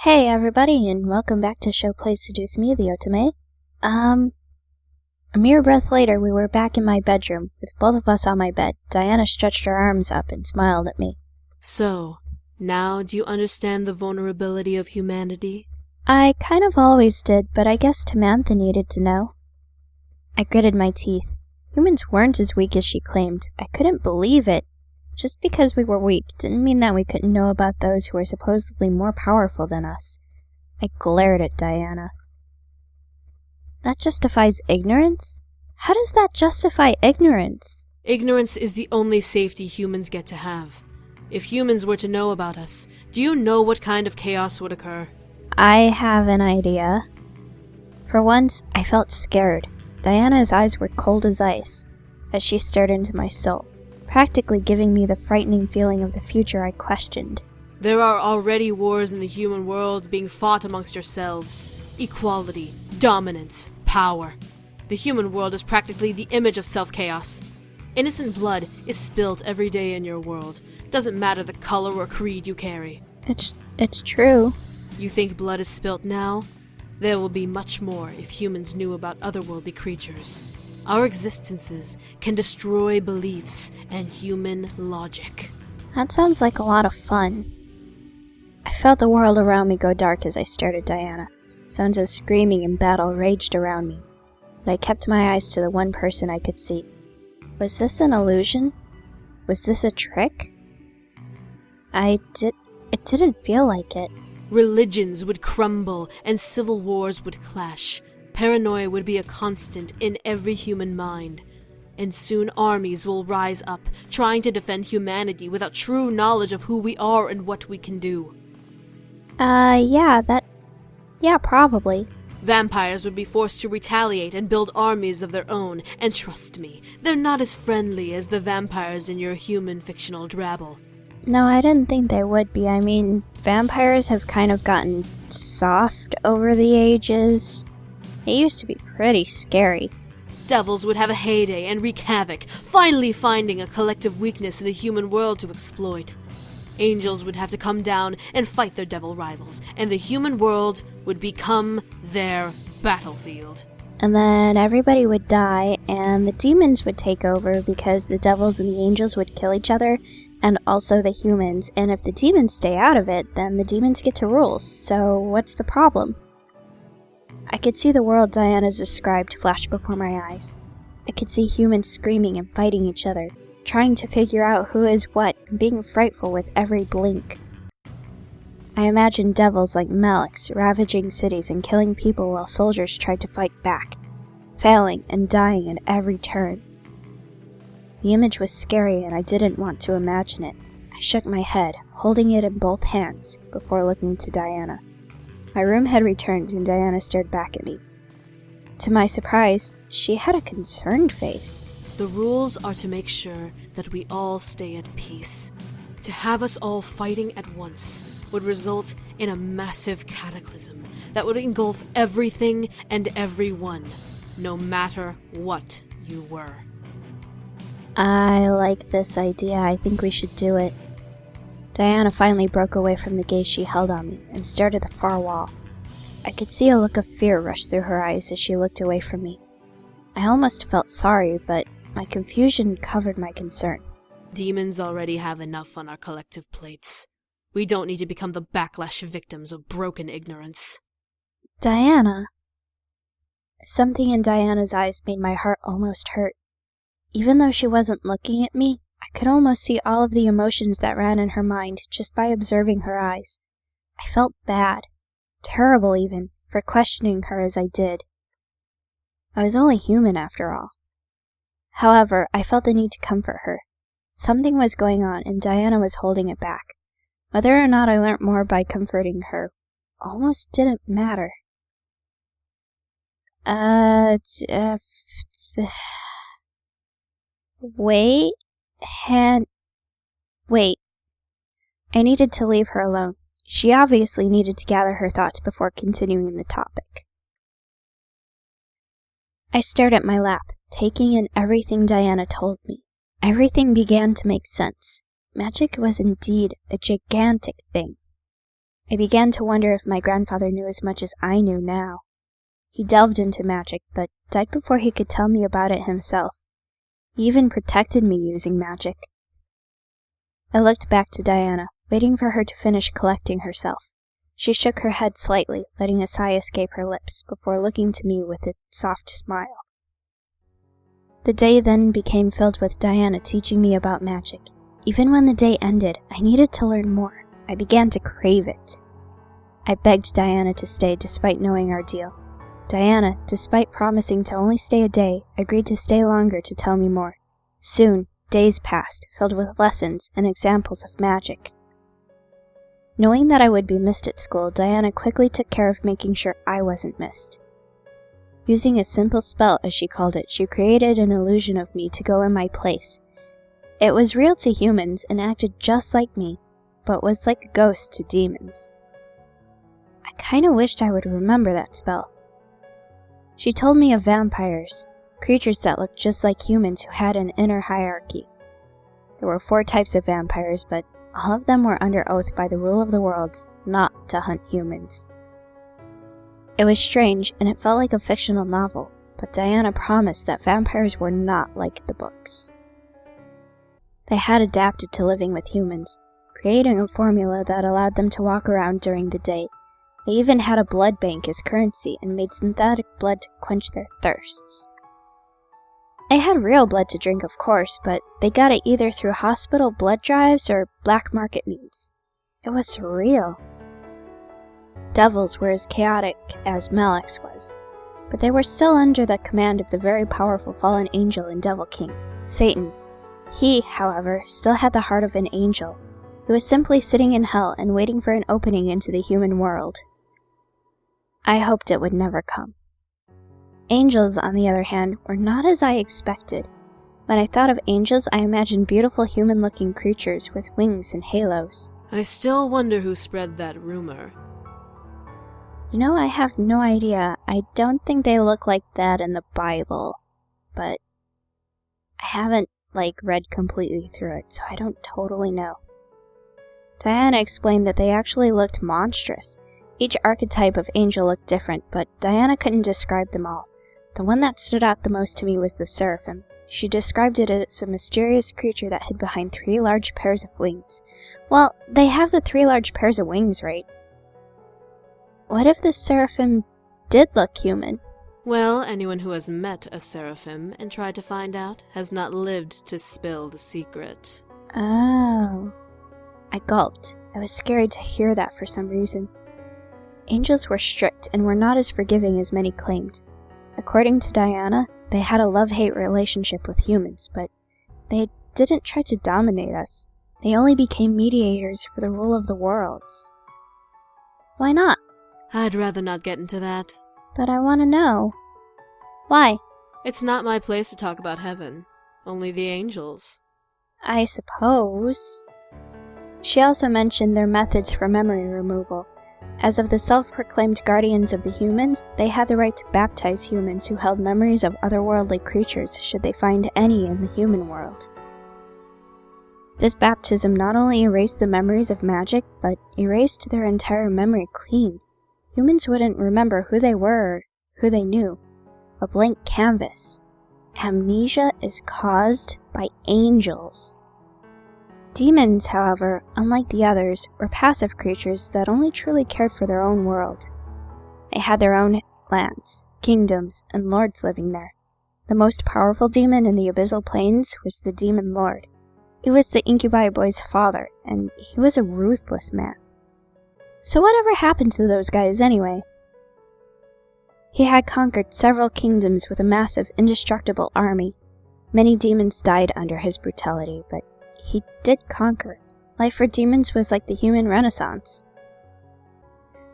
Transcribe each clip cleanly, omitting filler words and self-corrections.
Hey everybody, and welcome back to Shou plays Seduce me, the Otome. A mere breath later, we were back in my bedroom, with both of us on my bed. Diana stretched her arms up and smiled at me. So, now do you understand the vulnerability of humanity? I kind of always did, but I guess Tamantha needed to know. I gritted my teeth. Humans weren't as weak as she claimed. I couldn't believe it. Just because we were weak didn't mean that we couldn't know about those who were supposedly more powerful than us. I glared at Diana. That justifies ignorance? How does that justify ignorance? Ignorance is the only safety humans get to have. If humans were to know about us, do you know what kind of chaos would occur? I have an idea. For once, I felt scared. Diana's eyes were cold as ice, as she stared into my soul, practically giving me the frightening feeling of the future I questioned. There are already wars in the human world being fought amongst yourselves. Equality, dominance, power. The human world is practically the image of self-chaos. Innocent blood is spilt every day in your world. Doesn't matter the color or creed you carry. It's true. You think blood is spilt now? There will be much more if humans knew about otherworldly creatures. Our existences can destroy beliefs and human logic. That sounds like a lot of fun. I felt the world around me go dark as I stared at Diana. Sounds of screaming and battle raged around me, but I kept my eyes to the one person I could see. Was this an illusion? Was this a trick? It didn't feel like it. Religions would crumble and civil wars would clash. Paranoia would be a constant in every human mind. And soon armies will rise up, trying to defend humanity without true knowledge of who we are and what we can do. Yeah, probably. Vampires would be forced to retaliate and build armies of their own, and trust me, they're not as friendly as the vampires in your human fictional drabble. No, I didn't think they would be. I mean, vampires have kind of gotten soft over the ages. It used to be pretty scary. Devils would have a heyday and wreak havoc, finally finding a collective weakness in the human world to exploit. Angels would have to come down and fight their devil rivals, and the human world would become their battlefield. And then everybody would die, and the demons would take over because the devils and the angels would kill each other, and also the humans. And if the demons stay out of it, then the demons get to rule. So what's the problem? I could see the world Diana described flash before my eyes. I could see humans screaming and fighting each other, trying to figure out who is what, and being frightful with every blink. I imagined devils like Malix ravaging cities and killing people while soldiers tried to fight back, failing and dying at every turn. The image was scary and I didn't want to imagine it. I shook my head, holding it in both hands, before looking to Diana. My room had returned and Diana stared back at me. To my surprise, she had a concerned face. The rules are to make sure that we all stay at peace. To have us all fighting at once would result in a massive cataclysm that would engulf everything and everyone, no matter what you were. I like this idea. I think we should do it. Diana finally broke away from the gaze she held on me and stared at the far wall. I could see a look of fear rush through her eyes as she looked away from me. I almost felt sorry, but my confusion covered my concern. Demons already have enough on our collective plates. We don't need to become the backlash victims of broken ignorance. Diana. Something in Diana's eyes made my heart almost hurt. Even though she wasn't looking at me, I could almost see all of the emotions that ran in her mind just by observing her eyes. I felt bad, terrible even, for questioning her as I did. I was only human after all. However, I felt the need to comfort her. Something was going on and Diana was holding it back. Whether or not I learnt more by comforting her almost didn't matter. Wait. I needed to leave her alone. She obviously needed to gather her thoughts before continuing the topic. I stared at my lap, taking in everything Diana told me. Everything began to make sense. Magic was indeed a gigantic thing. I began to wonder if my grandfather knew as much as I knew now. He delved into magic, but died before he could tell me about it himself. He even protected me using magic. I looked back to Diana, waiting for her to finish collecting herself. She shook her head slightly, letting a sigh escape her lips, before looking to me with a soft smile. The day then became filled with Diana teaching me about magic. Even when the day ended, I needed to learn more. I began to crave it. I begged Diana to stay despite knowing our deal. Diana, despite promising to only stay a day, agreed to stay longer to tell me more. Soon, days passed, filled with lessons and examples of magic. Knowing that I would be missed at school, Diana quickly took care of making sure I wasn't missed. Using a simple spell, as she called it, she created an illusion of me to go in my place. It was real to humans and acted just like me, but was like a ghost to demons. I kinda wished I would remember that spell. She told me of vampires, creatures that looked just like humans who had an inner hierarchy. There were 4 types of vampires, but all of them were under oath by the rule of the worlds not to hunt humans. It was strange, and it felt like a fictional novel, but Diana promised that vampires were not like the books. They had adapted to living with humans, creating a formula that allowed them to walk around during the day. They even had a blood bank as currency and made synthetic blood to quench their thirsts. They had real blood to drink, of course, but they got it either through hospital blood drives or black market means. It was surreal. Devils were as chaotic as Malek's was, but they were still under the command of the very powerful fallen angel and devil king, Satan. He, however, still had the heart of an angel. He was simply sitting in hell and waiting for an opening into the human world. I hoped it would never come. Angels, on the other hand, were not as I expected. When I thought of angels, I imagined beautiful human-looking creatures with wings and halos. I still wonder who spread that rumor. You know, I have no idea. I don't think they look like that in the Bible. But I haven't, read completely through it, so I don't totally know. Diana explained that they actually looked monstrous. Each archetype of angel looked different, but Diana couldn't describe them all. The one that stood out the most to me was the Seraphim. She described it as a mysterious creature that hid behind 3 large pairs of wings. Well, they have the 3 large pairs of wings, right? What if the Seraphim did look human? Well, anyone who has met a seraphim and tried to find out has not lived to spill the secret. Oh. I gulped. I was scared to hear that for some reason. Angels were strict and were not as forgiving as many claimed. According to Diana, they had a love-hate relationship with humans, but they didn't try to dominate us. They only became mediators for the rule of the worlds. Why not? I'd rather not get into that. But I want to know. Why? It's not my place to talk about heaven. Only the angels. I suppose. She also mentioned their methods for memory removal. As of the self-proclaimed guardians of the humans, they had the right to baptize humans who held memories of otherworldly creatures should they find any in the human world. This baptism not only erased the memories of magic, but erased their entire memory clean. Humans wouldn't remember who they were or who they knew. A blank canvas. Amnesia is caused by angels. Demons, however, unlike the others, were passive creatures that only truly cared for their own world. They had their own lands, kingdoms, and lords living there. The most powerful demon in the Abyssal Plains was the Demon Lord. He was the Incubi boy's father, and he was a ruthless man. So whatever happened to those guys anyway? He had conquered several kingdoms with a massive, indestructible army. Many demons died under his brutality, but he did conquer. Life for demons was like the human renaissance.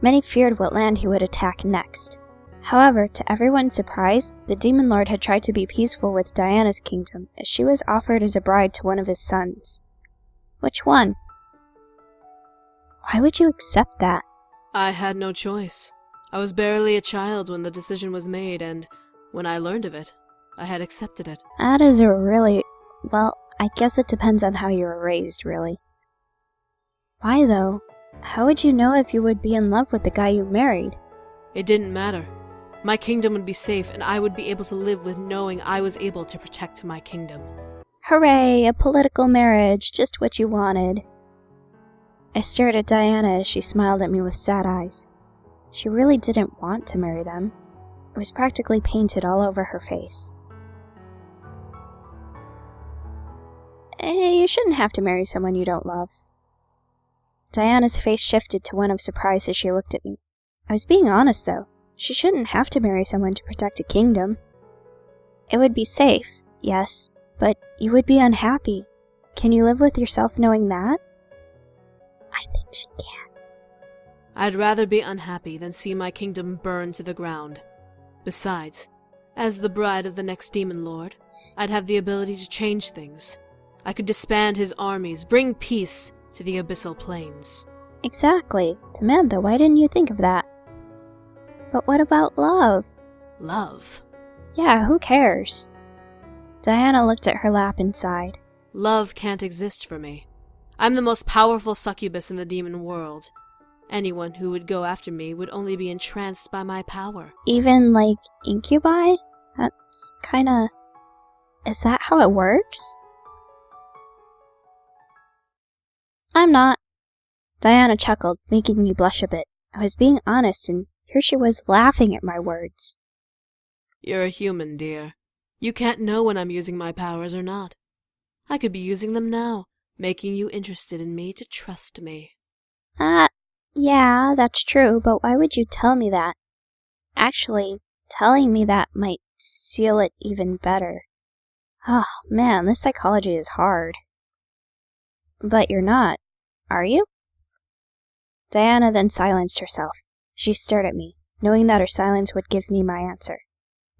Many feared what land he would attack next. However, to everyone's surprise, the Demon Lord had tried to be peaceful with Diana's kingdom, as she was offered as a bride to one of his sons. Which one? Why would you accept that? I had no choice. I was barely a child when the decision was made, and when I learned of it, I had accepted it. That is a really... well, I guess it depends on how you were raised, really. Why, though? How would you know if you would be in love with the guy you married? It didn't matter. My kingdom would be safe, and I would be able to live with knowing I was able to protect my kingdom. Hooray, a political marriage, just what you wanted. I stared at Diana as she smiled at me with sad eyes. She really didn't want to marry them. It was practically painted all over her face. You shouldn't have to marry someone you don't love. Diana's face shifted to one of surprise as she looked at me. I was being honest, though. She shouldn't have to marry someone to protect a kingdom. It would be safe, yes, but you would be unhappy. Can you live with yourself knowing that? I think she can. I'd rather be unhappy than see my kingdom burn to the ground. Besides, as the bride of the next demon lord, I'd have the ability to change things. I could disband his armies, bring peace to the abyssal plains. Exactly. Samantha, why didn't you think of that? But what about love? Love? Yeah, who cares? Diana looked at her lap and sighed. Love can't exist for me. I'm the most powerful succubus in the demon world. Anyone who would go after me would only be entranced by my power. Even, like, incubi? That's kinda... Is that how it works? I'm not. Diana chuckled, making me blush a bit. I was being honest, and here she was laughing at my words. You're a human, dear. You can't know when I'm using my powers or not. I could be using them now, making you interested in me to trust me. Yeah, that's true, but why would you tell me that? Actually, telling me that might seal it even better. Oh, man, this psychology is hard. But you're not, are you? Diana then silenced herself. She stared at me, knowing that her silence would give me my answer.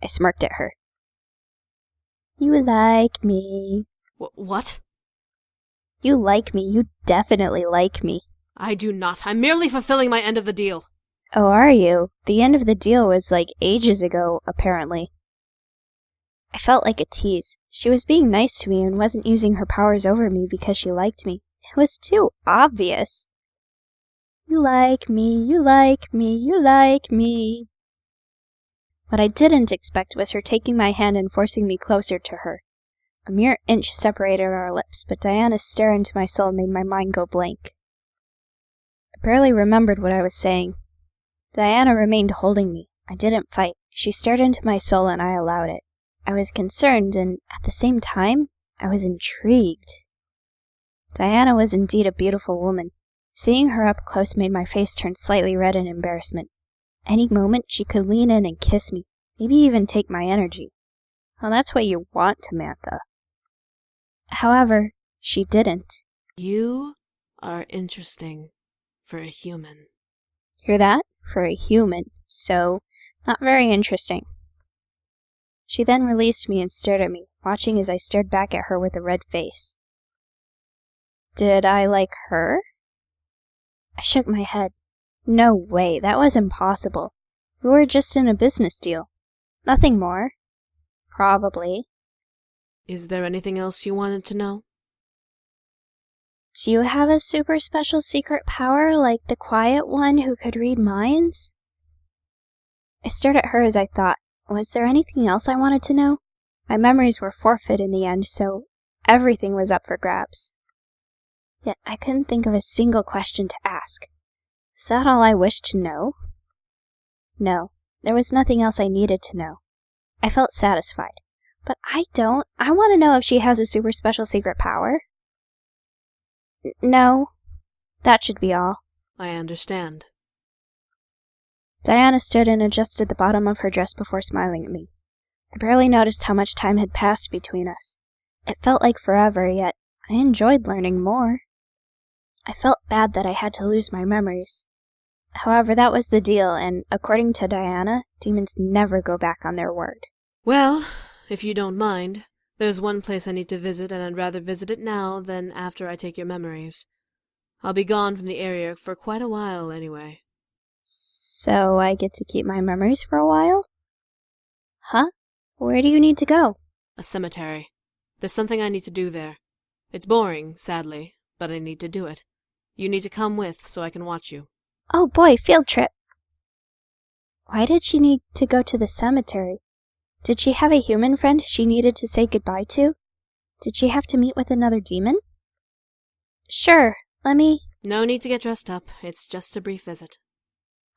I smirked at her. You like me. What? You like me. You definitely like me. I do not. I'm merely fulfilling my end of the deal. Oh, are you? The end of the deal was like ages ago, apparently. I felt like a tease. She was being nice to me and wasn't using her powers over me because she liked me. It was too obvious. You like me, you like me, you like me. What I didn't expect was her taking my hand and forcing me closer to her. A mere inch separated our lips, but Diana's stare into my soul made my mind go blank. I barely remembered what I was saying. Diana remained holding me. I didn't fight. She stared into my soul and I allowed it. I was concerned and, at the same time, I was intrigued. Diana was indeed a beautiful woman. Seeing her up close made my face turn slightly red in embarrassment. Any moment she could lean in and kiss me, maybe even take my energy. Well, that's what you want, Samantha. However, she didn't. You are interesting for a human. Hear that? For a human. So, not very interesting. She then released me and stared at me, watching as I stared back at her with a red face. Did I like her? I shook my head. No way, that was impossible. We were just in a business deal. Nothing more. Probably. Is there anything else you wanted to know? Do you have a super special secret power like the quiet one who could read minds? I stared at her as I thought, was there anything else I wanted to know? My memories were forfeit in the end, so everything was up for grabs. Yet I couldn't think of a single question to ask. Was that all I wished to know? No, there was nothing else I needed to know. I felt satisfied. But I don't. I want to know if she has a super special secret power. No, that should be all. I understand. Diana stood and adjusted the bottom of her dress before smiling at me. I barely noticed how much time had passed between us. It felt like forever, yet I enjoyed learning more. I felt bad that I had to lose my memories. However, that was the deal, and according to Diana, demons never go back on their word. Well, if you don't mind, there's one place I need to visit, and I'd rather visit it now than after I take your memories. I'll be gone from the area for quite a while, anyway. So I get to keep my memories for a while? Huh? Where do you need to go? A cemetery. There's something I need to do there. It's boring, sadly, but I need to do it. You need to come with so I can watch you. Oh boy, field trip! Why did she need to go to the cemetery? Did she have a human friend she needed to say goodbye to? Did she have to meet with another demon? Sure, let me... No need to get dressed up. It's just a brief visit.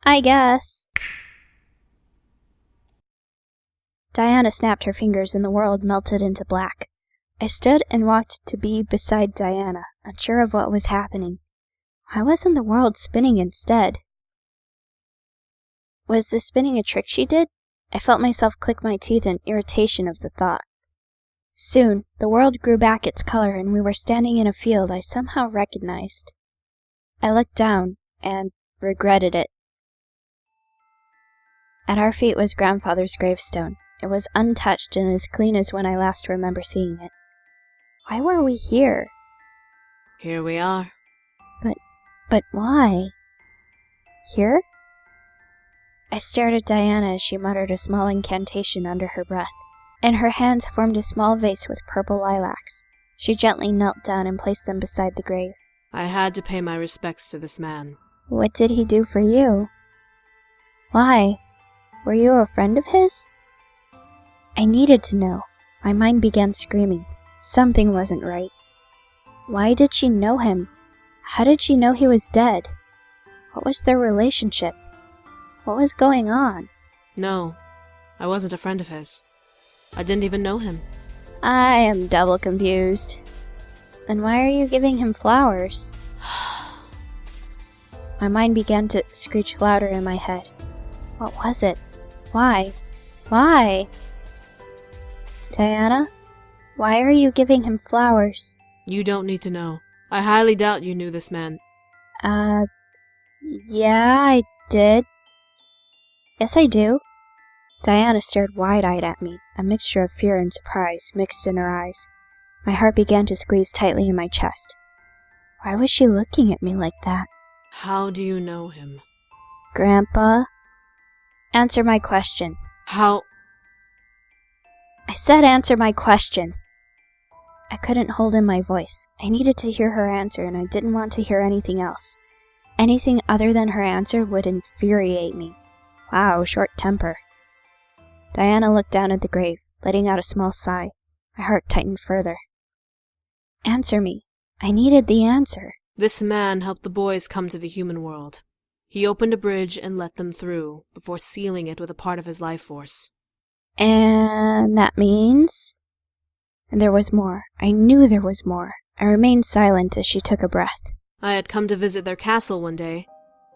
I guess. Diana snapped her fingers and the world melted into black. I stood and walked to be beside Diana, unsure of what was happening. Why wasn't the world spinning instead? Was the spinning a trick she did? I felt myself click my teeth in irritation of the thought. Soon, the world grew back its color and we were standing in a field I somehow recognized. I looked down and regretted it. At our feet was Grandfather's gravestone. It was untouched and as clean as when I last remember seeing it. Why were we here? Here we are. But why? Here? I stared at Diana as she muttered a small incantation under her breath. In her hands formed a small vase with purple lilacs. She gently knelt down and placed them beside the grave. I had to pay my respects to this man. What did he do for you? Why? Were you a friend of his? I needed to know. My mind began screaming. Something wasn't right. Why did she know him? How did she know he was dead? What was their relationship? What was going on? No, I wasn't a friend of his. I didn't even know him. I am double confused. Then why are you giving him flowers? My mind began to screech louder in my head. What was it? Why? Why? Diana, why are you giving him flowers? You don't need to know. I highly doubt you knew this man. Yeah, I did. Yes, I do. Diana stared wide-eyed at me, a mixture of fear and surprise mixed in her eyes. My heart began to squeeze tightly in my chest. Why was she looking at me like that? How do you know him? Grandpa? Answer my question. How? I said answer my question. I couldn't hold in my voice. I needed to hear her answer, and I didn't want to hear anything else. Anything other than her answer would infuriate me. Wow, short temper. Diana looked down at the grave, letting out a small sigh. My heart tightened further. Answer me. I needed the answer. This man helped the boys come to the human world. He opened a bridge and let them through, before sealing it with a part of his life force. And that means... And there was more. I knew there was more. I remained silent as she took a breath. I had come to visit their castle one day,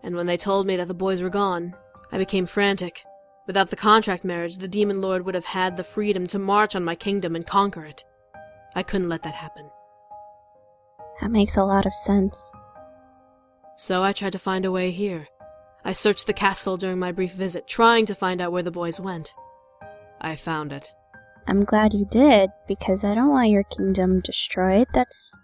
and when they told me that the boys were gone, I became frantic. Without the contract marriage, the demon lord would have had the freedom to march on my kingdom and conquer it. I couldn't let that happen. That makes a lot of sense. So I tried to find a way here. I searched the castle during my brief visit, trying to find out where the boys went. I found it. I'm glad you did, because I don't want your kingdom destroyed. That's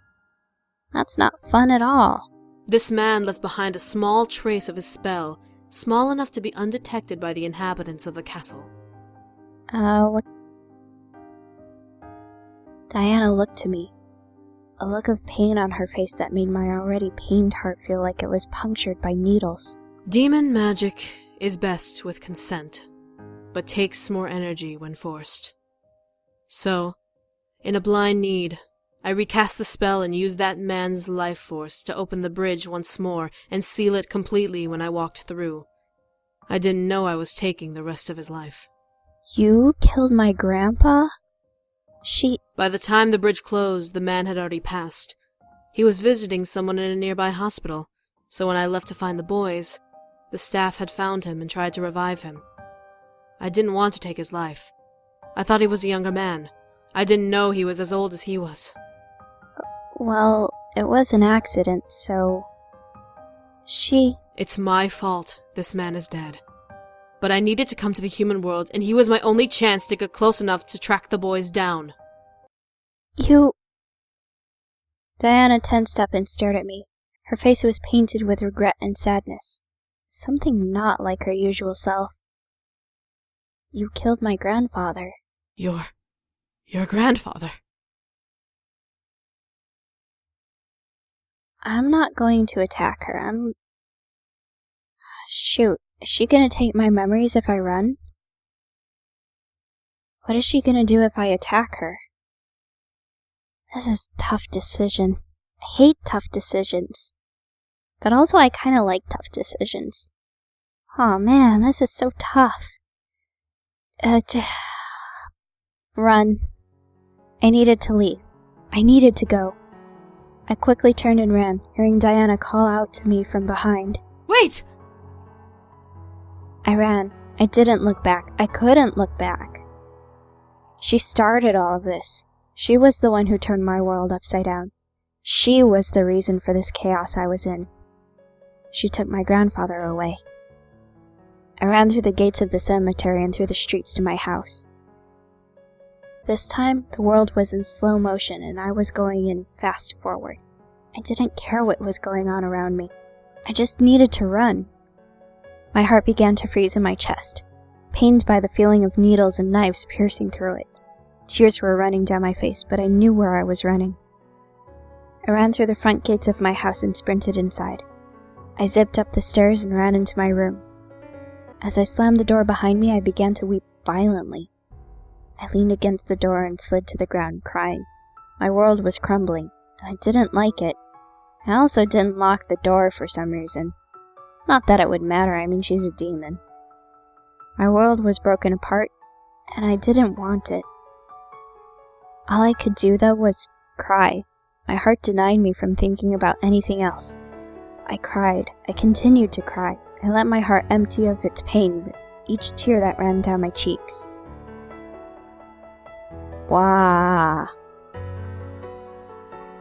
not fun at all. This man left behind a small trace of his spell, small enough to be undetected by the inhabitants of the castle. What? Diana looked to me, a look of pain on her face that made my already pained heart feel like it was punctured by needles. Demon magic is best with consent, but takes more energy when forced. So, in a blind need, I recast the spell and used that man's life force to open the bridge once more and seal it completely when I walked through. I didn't know I was taking the rest of his life. You killed my grandpa? By the time the bridge closed, the man had already passed. He was visiting someone in a nearby hospital, so when I left to find the boys, the staff had found him and tried to revive him. I didn't want to take his life. I thought he was a younger man. I didn't know he was as old as he was. Well, it was an accident, so... It's my fault this man is dead. But I needed to come to the human world, and he was my only chance to get close enough to track the boys down. You... Diana tensed up and stared at me. Her face was painted with regret and sadness. Something not like her usual self. You killed my grandfather. Your grandfather? I'm not going to attack her. Shoot, is she gonna take my memories if I run? What is she gonna do if I attack her? This is a tough decision. I hate tough decisions. But also I kinda like tough decisions. Oh man, this is so tough. Run. I needed to leave. I needed to go. I quickly turned and ran, hearing Diana call out to me from behind. Wait! I ran. I didn't look back. I couldn't look back. She started all of this. She was the one who turned my world upside down. She was the reason for this chaos I was in. She took my grandfather away. I ran through the gates of the cemetery and through the streets to my house. This time, the world was in slow motion and I was going in fast forward. I didn't care what was going on around me. I just needed to run. My heart began to freeze in my chest, pained by the feeling of needles and knives piercing through it. Tears were running down my face, but I knew where I was running. I ran through the front gates of my house and sprinted inside. I zipped up the stairs and ran into my room. As I slammed the door behind me, I began to weep violently. I leaned against the door and slid to the ground, crying. My world was crumbling, and I didn't like it. I also didn't lock the door for some reason. Not that it would matter, I mean, she's a demon. My world was broken apart, and I didn't want it. All I could do, though, was cry. My heart denied me from thinking about anything else. I cried. I continued to cry. I let my heart empty of its pain with each tear that ran down my cheeks. Wah!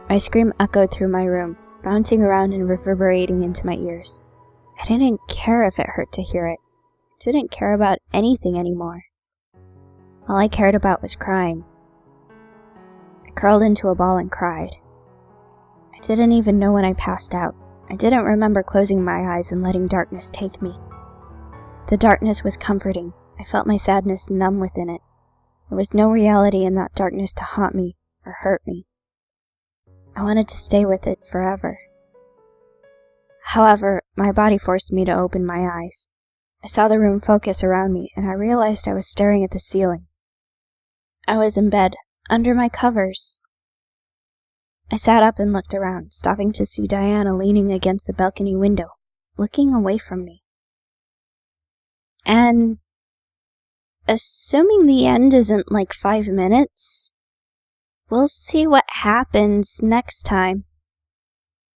My scream echoed through my room, bouncing around and reverberating into my ears. I didn't care if it hurt to hear it. I didn't care about anything anymore. All I cared about was crying. I curled into a ball and cried. I didn't even know when I passed out. I didn't remember closing my eyes and letting darkness take me. The darkness was comforting. I felt my sadness numb within it. There was no reality in that darkness to haunt me or hurt me. I wanted to stay with it forever. However, my body forced me to open my eyes. I saw the room focus around me, and I realized I was staring at the ceiling. I was in bed, under my covers. I sat up and looked around, stopping to see Diana leaning against the balcony window, looking away from me. And assuming the end isn't like 5 minutes, we'll see what happens next time.